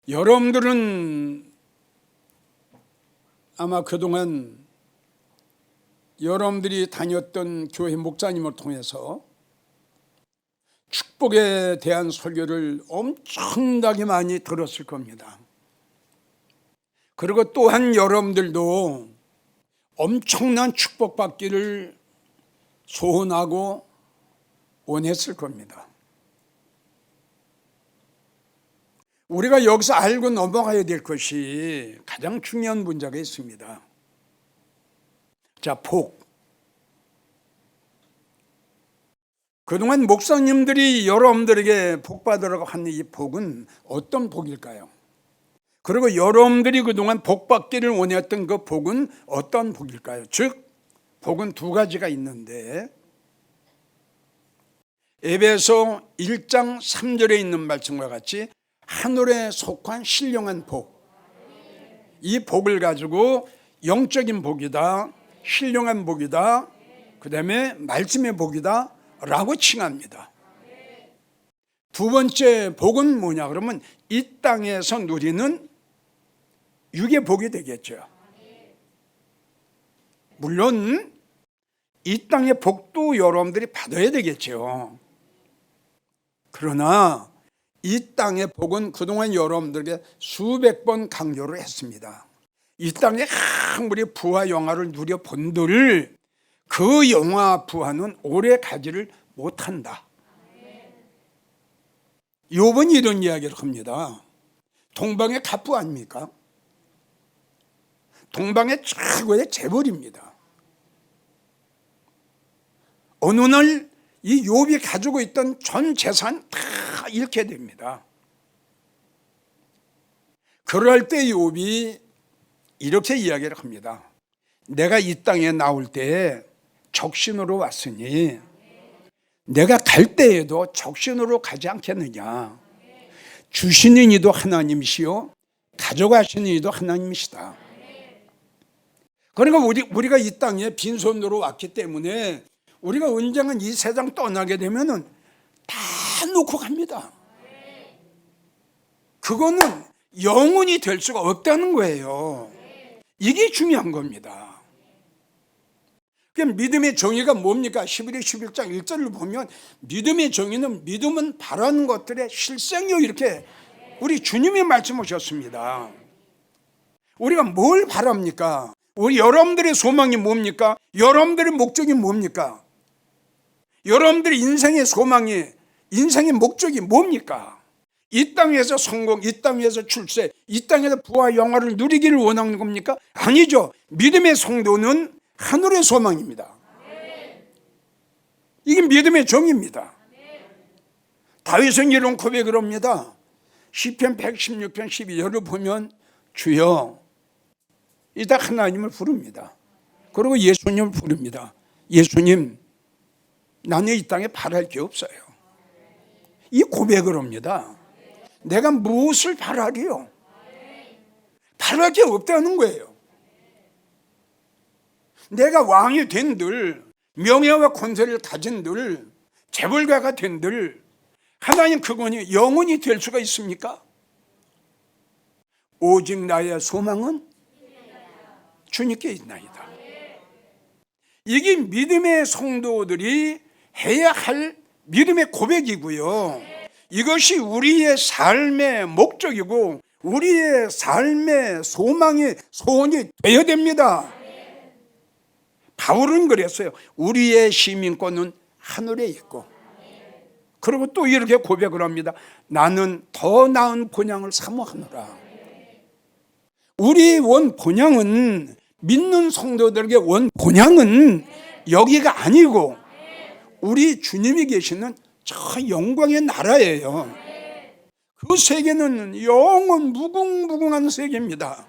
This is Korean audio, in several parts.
여러분들은 아마 그동안 여러분들이 다녔던 교회 목사님을 통해서 축복에 대한 설교를 엄청나게 많이 들었을 겁니다. 그리고 또한 여러분들도 엄청난 축복받기를 소원하고 원했을 겁니다. 우리가 여기서 알고 넘어가야 될 것이 가장 중요한 문제가 있습니다. 자, 복. 그동안 목사님들이 여러분들에게 복 받으라고 하는 이 복은 어떤 복일까요? 그리고 여러분들이 그동안 복 받기를 원했던 그 복은 어떤 복일까요? 즉, 복은 두 가지가 있는데 에베소 1장 3절에 있는 말씀과 같이 하늘에 속한 신령한 복, 이 복을 가지고 영적인 복이다, 신령한 복이다, 그 다음에 말씀의 복이다 라고 칭합니다. 두 번째 복은 뭐냐 그러면 이 땅에서 누리는 육의 복이 되겠죠. 물론 이 땅의 복도 여러분들이 받아야 되겠죠. 그러나 이 땅의 복은 그동안 여러분들에게 수백 번 강조를 했습니다. 이 땅에 아무리 부와 영화를 누려본들 그 영화 부하는 오래 가지를 못한다. 욥은 이런 이야기를 합니다. 동방의 갑부 아닙니까? 동방의 최고의 재벌입니다. 어느 날 이 욥이 가지고 있던 전 재산 다 잃게 됩니다. 그럴 때 욥이 이렇게 이야기를 합니다. 내가 이 땅에 나올 때 적신으로 왔으니 내가 갈 때에도 적신으로 가지 않겠느냐. 주시는 이도 하나님이시요 가져가시는 이도 하나님이시다. 그러니까 우리가 이 땅에 빈손으로 왔기 때문에 우리가 언젠간 이 세상 떠나게 되면은 다 놓고 갑니다. 그거는 영원히 될 수가 없다는 거예요. 이게 중요한 겁니다. 그럼 믿음의 정의가 뭡니까? 11장 1절을 보면 믿음의 정의는 믿음은 바라는 것들의 실생이요 이렇게 우리 주님이 말씀하셨습니다. 우리가 뭘 바랍니까? 우리 여러분들의 소망이 뭡니까? 여러분들의 목적이 뭡니까? 여러분들의 인생의 소망이, 인생의 목적이 뭡니까? 이 땅에서 성공, 이 땅에서 출세, 이 땅에서 부와 영화를 누리기를 원하는 겁니까? 아니죠. 믿음의 성도는 하늘의 소망입니다. 이게 믿음의 정의입니다. 다윗은 이런 고백을 합니다. 시편 116편 12절을 보면 주여, 이다 하나님을 부릅니다. 그리고 예수님을 부릅니다. 예수님, 나는 이 땅에 바랄 게 없어요. 이 고백을 합니다. 내가 무엇을 바라리요? 바랄 게 없다는 거예요. 내가 왕이 된들, 명예와 권세를 가진들, 재벌가가 된들, 하나님 그분이 영원히 될 수가 있습니까? 오직 나의 소망은 주님께 있나이다. 이게 믿음의 성도들이 해야 할 믿음의 고백이고요. 이것이 우리의 삶의 목적이고 우리의 삶의 소망의 소원이 되어야 됩니다. 바울은 그랬어요. 우리의 시민권은 하늘에 있고, 그리고 또 이렇게 고백을 합니다. 나는 더 나은 본향을 사모하노라. 우리의 원 본향은, 믿는 성도들에게 원 본향은 여기가 아니고 우리 주님이 계시는 저 영광의 나라예요. 그 세계는 영원 무궁무궁한 세계입니다.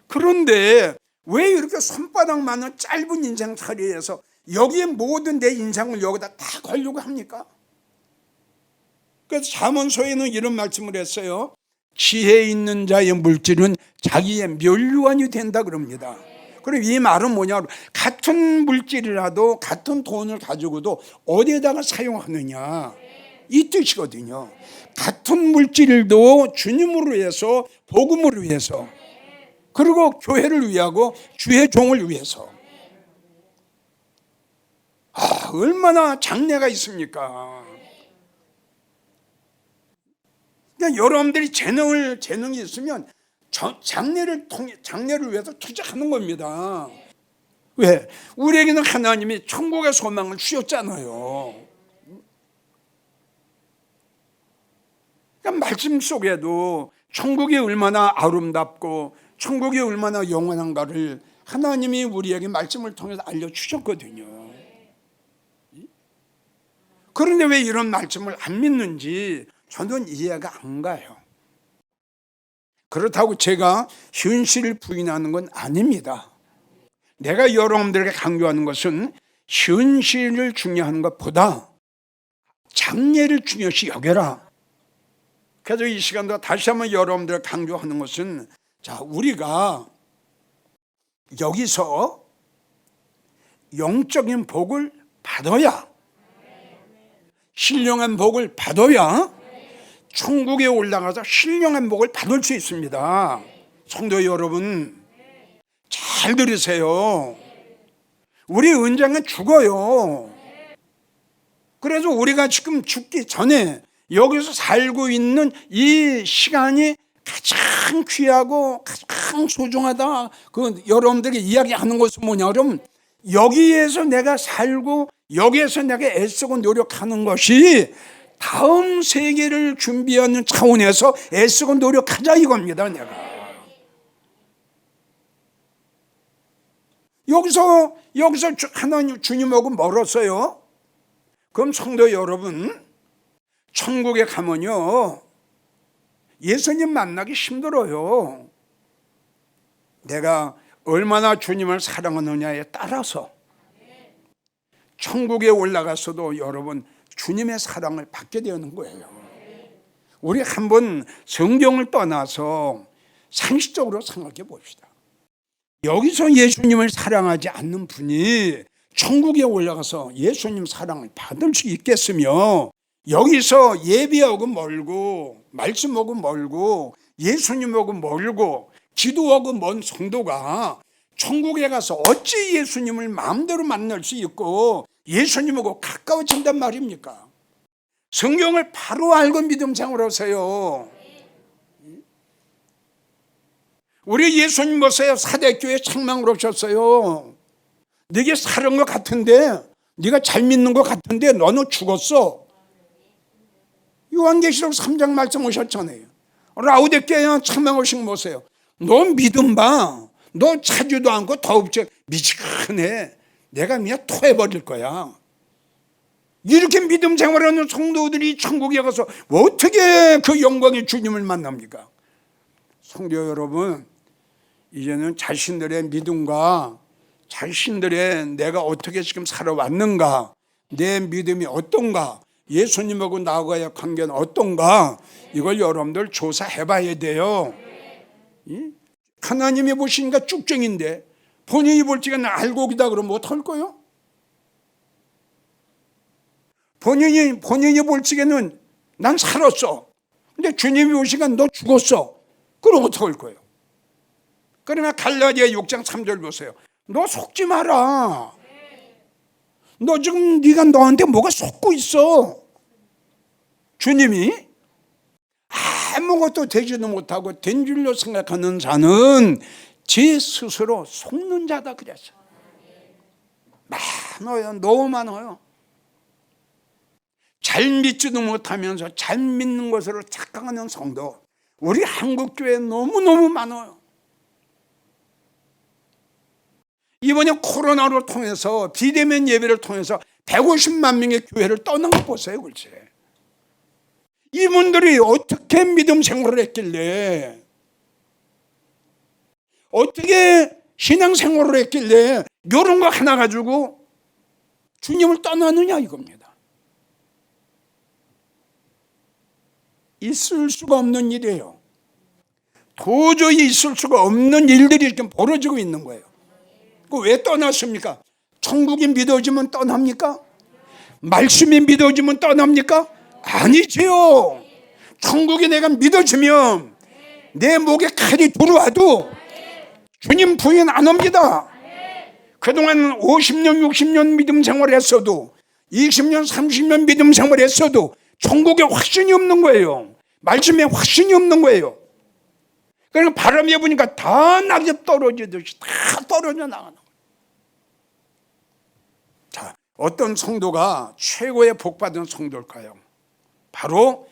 그런데 왜 이렇게 손바닥만한 짧은 인생살이에서 여기에 모든 내 인생을 여기다 다 걸려고 합니까? 그래서 잠언서에는 이런 말씀을 했어요. 지혜 있는 자의 물질은 자기의 면류관이 된다 그럽니다. 그럼 이 말은 뭐냐? 같은 물질이라도 같은 돈을 가지고도 어디에다가 사용하느냐? 이 뜻이거든요. 같은 물질도 주님으로 위해서, 복음으로 위해서, 그리고 교회를 위하고 주의 종을 위해서. 얼마나 장래가 있습니까? 그러니까 여러분들이 재능이 있으면 장래를 위해서 투자하는 겁니다. 왜? 우리에게는 하나님이 천국의 소망을 주셨잖아요. 그러니까 말씀 속에도 천국이 얼마나 아름답고 천국이 얼마나 영원한가를 하나님이 우리에게 말씀을 통해서 알려주셨거든요. 그런데 왜 이런 말씀을 안 믿는지 저는 이해가 안 가요. 그렇다고 제가 현실을 부인하는 건 아닙니다. 내가 여러분들에게 강조하는 것은 현실을 중요한 것보다 장래를 중요시 여겨라. 그래서 이 시간도 다시 한번 여러분들에게 강조하는 것은, 자, 우리가 여기서 영적인 복을 받아야, 신령한 복을 받아야 천국에 올라가서 신령한 복을 받을 수 있습니다. 성도 여러분, 잘 들으세요. 우리 언젠가 죽어요. 그래서 우리가 지금 죽기 전에 여기서 살고 있는 이 시간이 가장 귀하고 가장 소중하다. 그 여러분들이 이야기하는 것은 뭐냐 그러면, 여기에서 내가 살고 여기에서 내가 애쓰고 노력하는 것이 다음 세계를 준비하는 차원에서 애쓰고 노력하자 이겁니다. 내가 여기서 하나님 주님하고 멀었어요. 그럼 성도 여러분, 천국에 가면요 예수님 만나기 힘들어요. 내가 얼마나 주님을 사랑하느냐에 따라서 천국에 올라가서도 여러분 주님의 사랑을 받게 되는 거예요. 우리 한번 성경을 떠나서 상식적으로 생각해 봅시다. 여기서 예수님을 사랑하지 않는 분이 천국에 올라가서 예수님 사랑을 받을 수 있겠으며, 여기서 예배하고 멀고 말씀하고 멀고 예수님하고 멀고 기도하고 먼 성도가 천국에 가서 어찌 예수님을 마음대로 만날 수 있고 예수님하고 가까워진단 말입니까? 성경을 바로 알고 믿음 생활하세요. 우리 예수님 보세요. 사대교회 책망을 오셨어요. 네게 사는 것 같은데, 네가 잘 믿는 것 같은데 너는 죽었어. 요한계시록 3장 말씀 오셨잖아요. 라우디게아 책망 오신 거 보세요. 너 믿음 봐. 너 차지도 않고 더욱지 미치겠네. 내가 그냥 토해버릴 거야. 이렇게 믿음 생활하는 성도들이 천국에 가서 어떻게 그 영광의 주님을 만납니까? 성도 여러분, 이제는 자신들의 믿음과 자신들의 내가 어떻게 지금 살아왔는가, 내 믿음이 어떤가, 예수님하고 나와의 관계는 어떤가, 이걸 여러분들 조사해 봐야 돼요. 하나님이 보시니까 쭉정인데 본인이 볼 적에 나 알고 기다 그러면 어떡할 거예요? 본인이 볼 적에는 난 살았어. 근데 주님이 보시니까 너 죽었어. 그럼 어떡할 거예요? 그러면 갈라디아 6장 3절 보세요. 너 속지 마라. 너 지금 네가 너한테 뭐가 속고 있어. 주님이 아무것도 되지도 못하고 된 줄로 생각하는 자는 제 스스로 속는 자다 그랬어요. 많아요. 너무 많아요. 잘 믿지도 못하면서 잘 믿는 것으로 착각하는 성도, 우리 한국교회에 너무너무 많아요. 이번에 코로나로 통해서 비대면 예배를 통해서 150만 명의 교회를 떠난 거 보세요. 글쎄, 이분들이 어떻게 믿음 생활을 했길래, 어떻게 신앙 생활을 했길래 이런 거 하나 가지고 주님을 떠나느냐 이겁니다. 있을 수가 없는 일이에요. 도저히 있을 수가 없는 일들이 이렇게 벌어지고 있는 거예요. 왜 떠났습니까? 천국이 믿어지면 떠납니까? 말씀이 믿어지면 떠납니까? 아니지요. 천국에 내가 믿어지면 내 목에 칼이 들어와도 주님 부인 안 합니다. 그동안 50년 60년 믿음 생활했어도 20년 30년 믿음 생활했어도 천국에 확신이 없는 거예요. 말씀에 확신이 없는 거예요. 그러니까 바람이 부니까 다 낙엽 떨어지듯이 다 떨어져 나가는 거예요. 자, 어떤 성도가 최고의 복받은 성도일까요? 바로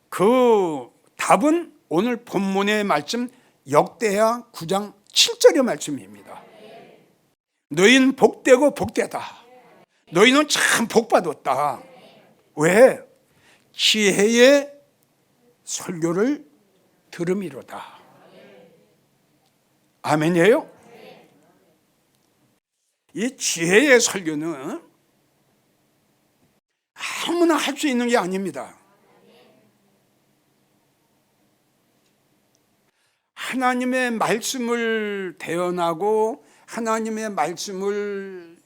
그 답은 오늘 본문의 말씀 역대하 9장 7절의 말씀입니다. 너희는 복되고 복되다. 너희는 참 복받았다. 왜? 지혜의 설교를 들음이로다. 아멘이에요? 이 지혜의 설교는 아무나 할 수 있는 게 아닙니다. 하나님의 말씀을 대언하고 하나님의 말씀을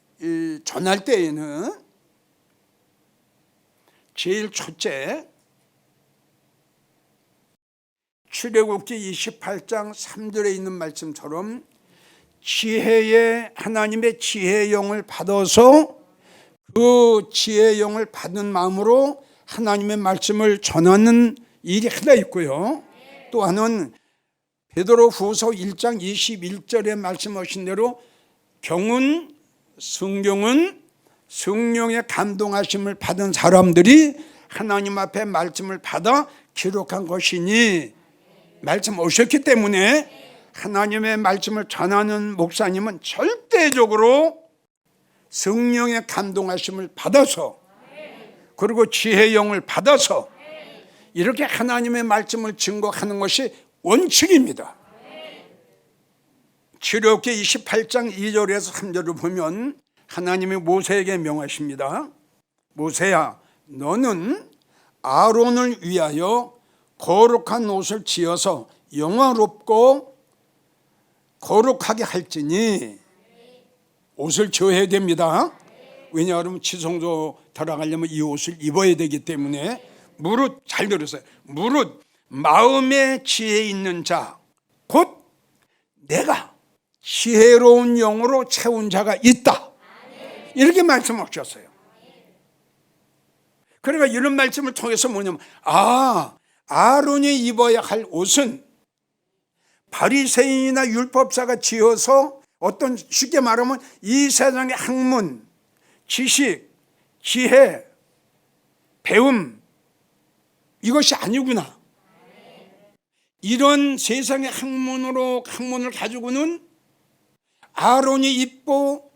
전할 때에는 제일 첫째, 출애굽기 28장 3절에 있는 말씀처럼 하나님의 지혜의 영을 받아서 그 지혜의 영을 받은 마음으로 하나님의 말씀을 전하는 일이 하나 있고요. 또 하나는 베드로후서 1장 21절에 말씀하신 대로 성경은 성령의 감동하심을 받은 사람들이 하나님 앞에 말씀을 받아 기록한 것이니, 말씀 오셨기 때문에 하나님의 말씀을 전하는 목사님은 절대적으로 성령의 감동하심을 받아서, 그리고 지혜의 영을 받아서 이렇게 하나님의 말씀을 증거하는 것이 원칙입니다. 출애굽기 28장 2절에서 3절을 보면 하나님이 모세에게 명하십니다. 모세야, 너는 아론을 위하여 거룩한 옷을 지어서 영화롭고 거룩하게 할지니, 옷을 지어야 됩니다. 왜냐하면 지성소 들어가려면 이 옷을 입어야 되기 때문에. 무릇, 잘 들으세요. 무릇 마음에 지혜 있는 자, 곧 내가 지혜로운 영으로 채운 자가 있다. 이렇게 말씀하셨어요. 그러니까 이런 말씀을 통해서 뭐냐면, 아론이 입어야 할 옷은 바리새인이나 율법사가 지어서 어떤, 쉽게 말하면 이 세상의 학문, 지식, 지혜, 배움, 이것이 아니구나. 이런 세상의 학문을 가지고는 아론이 입고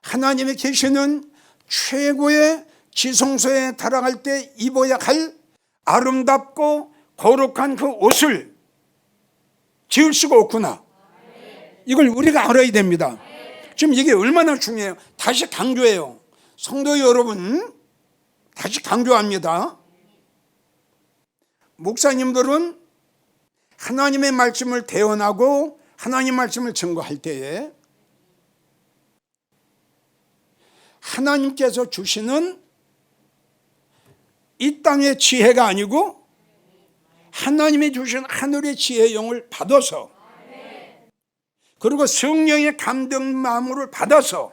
하나님이 계시는 최고의 지성소에 달아갈 때 입어야 할 아름답고 거룩한 그 옷을 지을 수가 없구나. 이걸 우리가 알아야 됩니다. 지금 이게 얼마나 중요해요. 다시 강조해요. 성도 여러분, 다시 강조합니다. 목사님들은 하나님의 말씀을 대언하고 하나님 말씀을 증거할 때에 하나님께서 주시는 이 땅의 지혜가 아니고 하나님이 주신 하늘의 지혜의 영을 받아서, 그리고 성령의 감동 마음을 받아서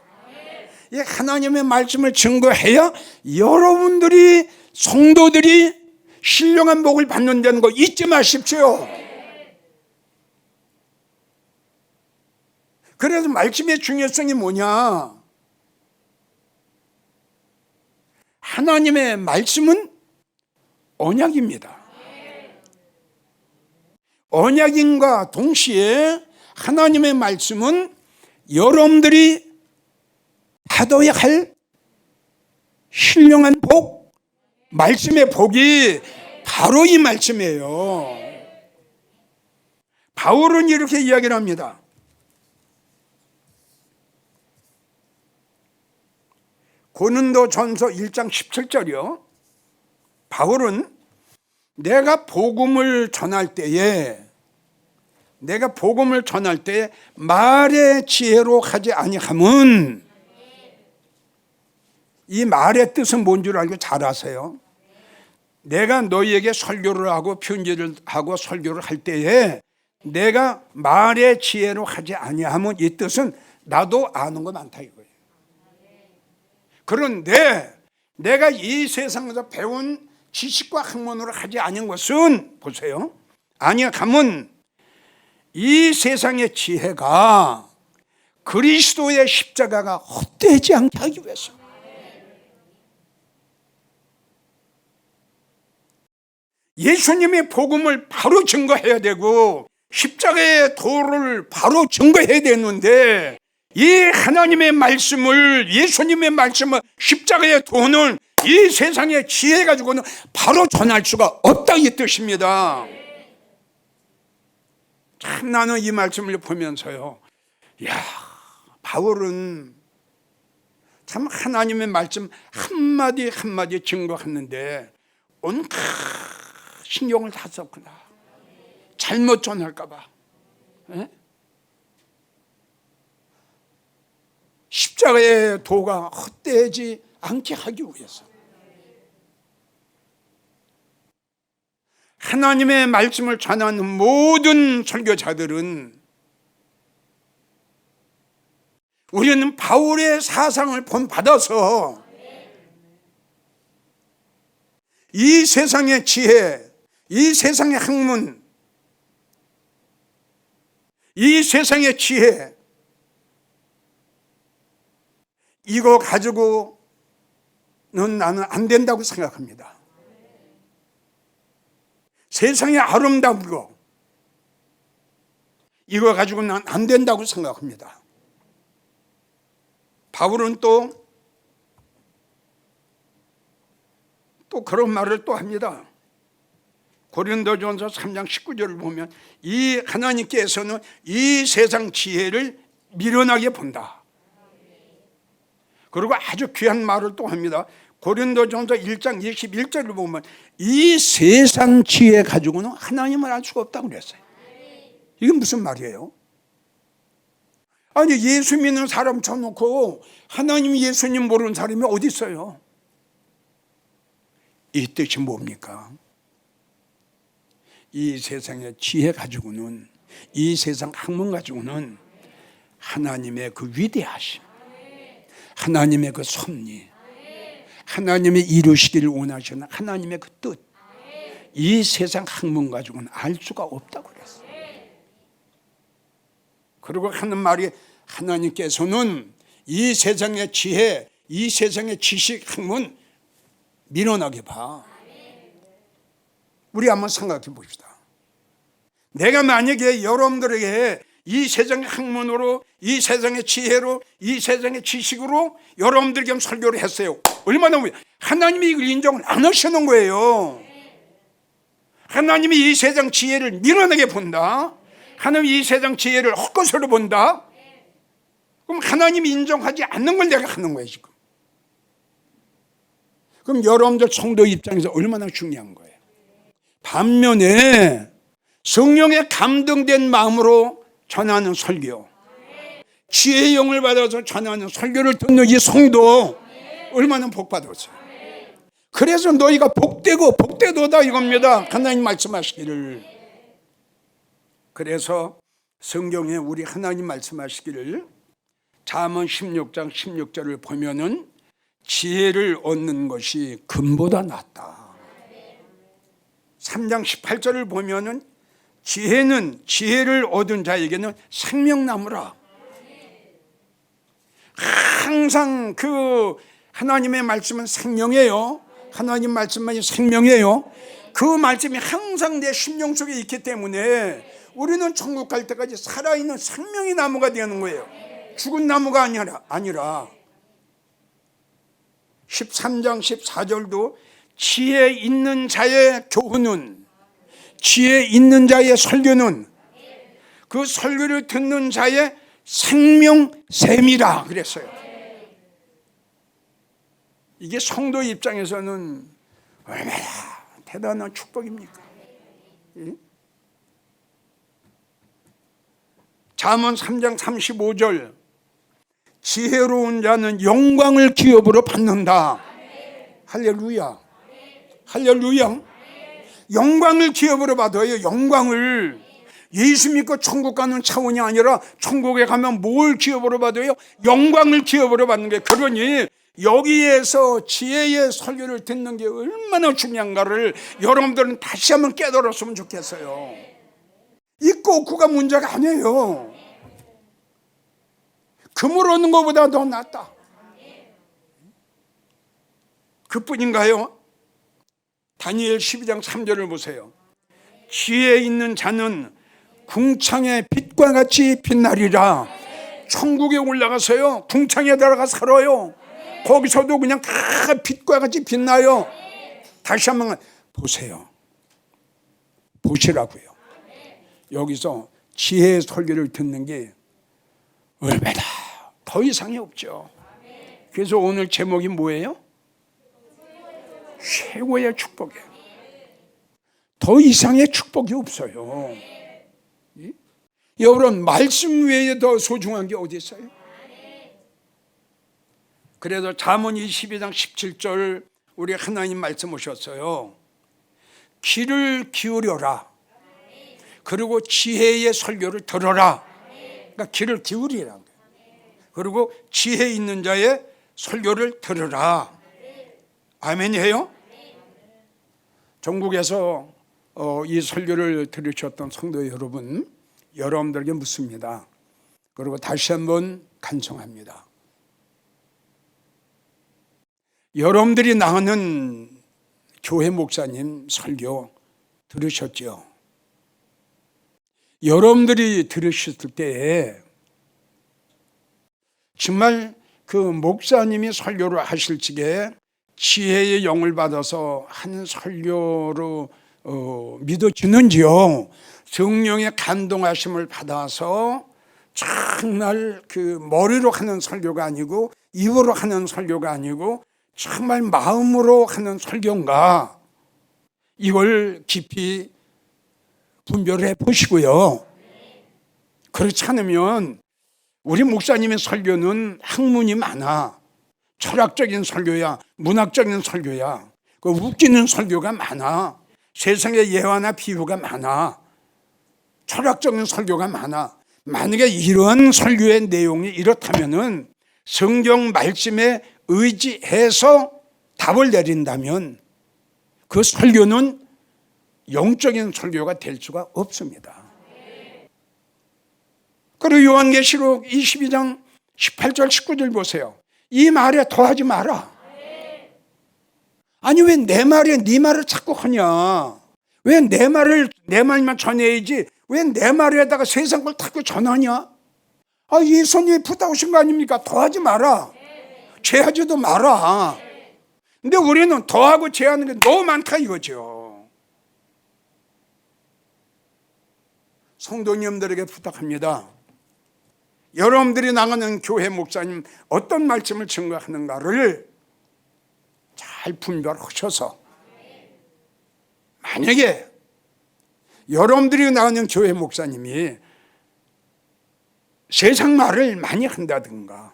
이 하나님의 말씀을 증거해야 여러분들이, 성도들이 신령한 복을 받는다는 거 잊지 마십시오. 그래서 말씀의 중요성이 뭐냐? 하나님의 말씀은 언약입니다. 언약인과 동시에 하나님의 말씀은 여러분들이 받아야 할 신령한 복, 말씀의 복이 바로 이 말씀이에요. 바울은 이렇게 이야기를 합니다. 고린도전서 1장 17절이요. 바울은 내가 복음을 전할 때에 말의 지혜로 하지 아니함은, 이 말의 뜻은 뭔 줄 알고 잘 아세요? 내가 너희에게 설교를 하고 편지를 하고 설교를 할 때에 내가 말의 지혜로 하지 아니하면 이 뜻은 나도 아는 거 많다 이거예요. 그런데 내가 이 세상에서 배운 지식과 학문으로 하지 않은 것은 보세요. 아니하면 이 세상의 지혜가 그리스도의 십자가가 헛되지 않게 하기 위해서. 예수님의 복음을 바로 증거해야 되고 십자가의 도를 바로 증거해야 되는데 이 하나님의 말씀을, 예수님의 말씀을, 십자가의 도는 이 세상의 지혜 가지고는 바로 전할 수가 없다 이 뜻입니다. 참 나는 이 말씀을 보면서요, 야, 바울은 참 하나님의 말씀 한마디 한마디 증거하는데 온갖 신경을 다 썼구나. 잘못 전할까 봐. 십자가의 도가 헛되지 않게 하기 위해서. 하나님의 말씀을 전하는 모든 설교자들은 우리는 바울의 사상을 본받아서 이 세상의 지혜, 이 세상의 학문, 이 세상의 지혜, 이거 가지고는 나는 안 된다고 생각합니다. 세상의 아름다운 거, 이거 가지고는 안 된다고 생각합니다. 바울은 또 그런 말을 또 합니다. 고린도전서 3장 19절을 보면 이 하나님께서는 이 세상 지혜를 미련하게 본다. 그리고 아주 귀한 말을 또 합니다. 고린도전서 1장 21절을 보면 이 세상 지혜 가지고는 하나님을 알 수가 없다고 그랬어요. 이게 무슨 말이에요? 아니 예수 믿는 사람 쳐놓고 하나님 예수님 모르는 사람이 어디 있어요? 이 뜻이 뭡니까? 이 세상의 지혜 가지고는, 이 세상 학문 가지고는 하나님의 그 위대하심, 하나님의 그 섭리, 하나님의 이루시기를 원하시는 하나님의 그 뜻, 이 세상 학문 가지고는 알 수가 없다고 그랬어요. 그리고 하는 말이 하나님께서는 이 세상의 지혜, 이 세상의 지식, 학문 미련하게 봐. 우리 한번 생각해 봅시다. 내가 만약에 여러분들에게 이 세상의 학문으로, 이 세상의 지혜로, 이 세상의 지식으로 여러분들에게 설교를 했어요. 얼마나 하나님이 이걸 인정을 안 하시는 거예요. 하나님이 이 세상 지혜를 미련하게 본다. 하나님이 이 세상 지혜를 헛것으로 본다. 그럼 하나님이 인정하지 않는 걸 내가 하는 거예요 지금. 그럼 여러분들 성도 입장에서 얼마나 중요한 거예요. 반면에 성령의 감동된 마음으로 전하는 설교, 지혜의 영을 받아서 전하는 설교를 듣는 이 성도 얼마나 복받았어요. 그래서 너희가 복되고 복되도다 이겁니다. 하나님 말씀하시기를. 그래서 성경에 우리 하나님 말씀하시기를 잠언 16장 16절을 보면은 지혜를 얻는 것이 금보다 낫다. 3장 18절을 보면은 지혜를 얻은 자에게는 생명나무라. 항상 그 하나님의 말씀은 생명이에요. 하나님 말씀만이 생명이에요. 그 말씀이 항상 내 심령 속에 있기 때문에 우리는 천국 갈 때까지 살아있는 생명의 나무가 되는 거예요. 죽은 나무가 아니라 13장 14절도 지혜 있는 자의 교훈은, 지혜 있는 자의 설교는 그 설교를 듣는 자의 생명샘이라 그랬어요. 이게 성도 입장에서는 얼마나 대단한 축복입니까? 잠언 3장 35절 지혜로운 자는 영광을 기업으로 받는다. 할렐루야. 할렐루야. 영광을 기업으로 받아요. 영광을. 예수 믿고 천국 가는 차원이 아니라 천국에 가면 뭘 기업으로 받아요? 영광을 기업으로 받는 게. 그러니 여기에서 지혜의 설교를 듣는 게 얼마나 중요한가를 여러분들은 다시 한번 깨달았으면 좋겠어요. 있고 없고가 문제가 아니에요. 금을 얻는 것보다 더 낫다. 그뿐인가요? 다니엘 12장 3절을 보세요. 지혜 있는 자는 궁창의 빛과 같이 빛나리라. 천국에 올라가서요, 궁창에 들어가 살아요. 거기서도 그냥 다 빛과 같이 빛나요. 다시 한번 보세요. 보시라고요. 여기서 지혜의 설교를 듣는 게 얼마나 더 이상이 없죠. 그래서 오늘 제목이 뭐예요? 최고의 축복이에요. 더 이상의 축복이 없어요. 여러분, 말씀 외에 더 소중한 게 어디 있어요? 그래서 잠언 22장 17절 우리 하나님 말씀 오셨어요. 귀를 기울여라. 그리고 지혜의 설교를 들어라. 그러니까 귀를 기울이라는 거예요. 그리고 지혜 있는 자의 설교를 들으라. 아멘이에요? 전국에서 이 설교를 들으셨던 성도 여러분, 여러분들에게 묻습니다. 그리고 다시 한번 간청합니다. 여러분들이 나가는 교회 목사님 설교 들으셨죠? 여러분들이 들으셨을 때에 정말 그 목사님이 설교를 하실 적에 지혜의 영을 받아서 하는 설교로 믿어지는지요? 성령의 감동하심을 받아서 정말 그 머리로 하는 설교가 아니고 입으로 하는 설교가 아니고 정말 마음으로 하는 설교인가? 이걸 깊이 분별해 보시고요. 그렇지 않으면 우리 목사님의 설교는 학문이 많아. 철학적인 설교야, 문학적인 설교야. 그 웃기는 설교가 많아. 세상의 예화나 비유가 많아. 철학적인 설교가 많아. 만약에 이런 설교의 내용이 이렇다면은 성경 말씀에 의지해서 답을 내린다면 그 설교는 영적인 설교가 될 수가 없습니다. 그리고 요한계시록 22장 18절 19절 보세요. 이 말에 더하지 마라. 아니 왜 내 말에 네 말을 자꾸 하냐? 왜 내 말만 전해야지 왜 내 말에다가 세상 걸 자꾸 전하냐? 아, 예수님이 부탁하신 거 아닙니까? 더하지 마라. 죄하지도 마라. 근데 우리는 더하고 죄하는 게 너무 많다 이거죠. 성도님들에게 부탁합니다. 여러분들이 나가는 교회 목사님 어떤 말씀을 증거하는가를 잘 분별하셔서 만약에 여러분들이 나가는 교회 목사님이 세상 말을 많이 한다든가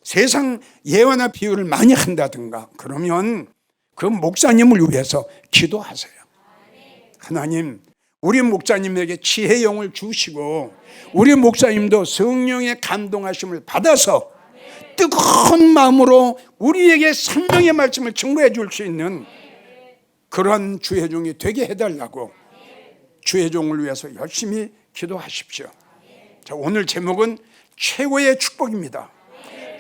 세상 예화나 비유를 많이 한다든가 그러면 그 목사님을 위해서 기도하세요. 하나님, 우리 목사님에게 지혜의 영을 주시고 우리 목사님도 성령의 감동하심을 받아서 뜨거운 마음으로 우리에게 생명의 말씀을 증거해 줄 수 있는 그런 주의 종이 되게 해달라고 주의 종을 위해서 열심히 기도하십시오. 자, 오늘 제목은 최고의 축복입니다.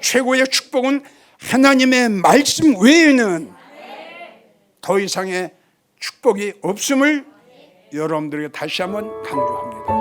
최고의 축복은 하나님의 말씀 외에는 더 이상의 축복이 없음을 여러분들에게 다시 한번 강조합니다.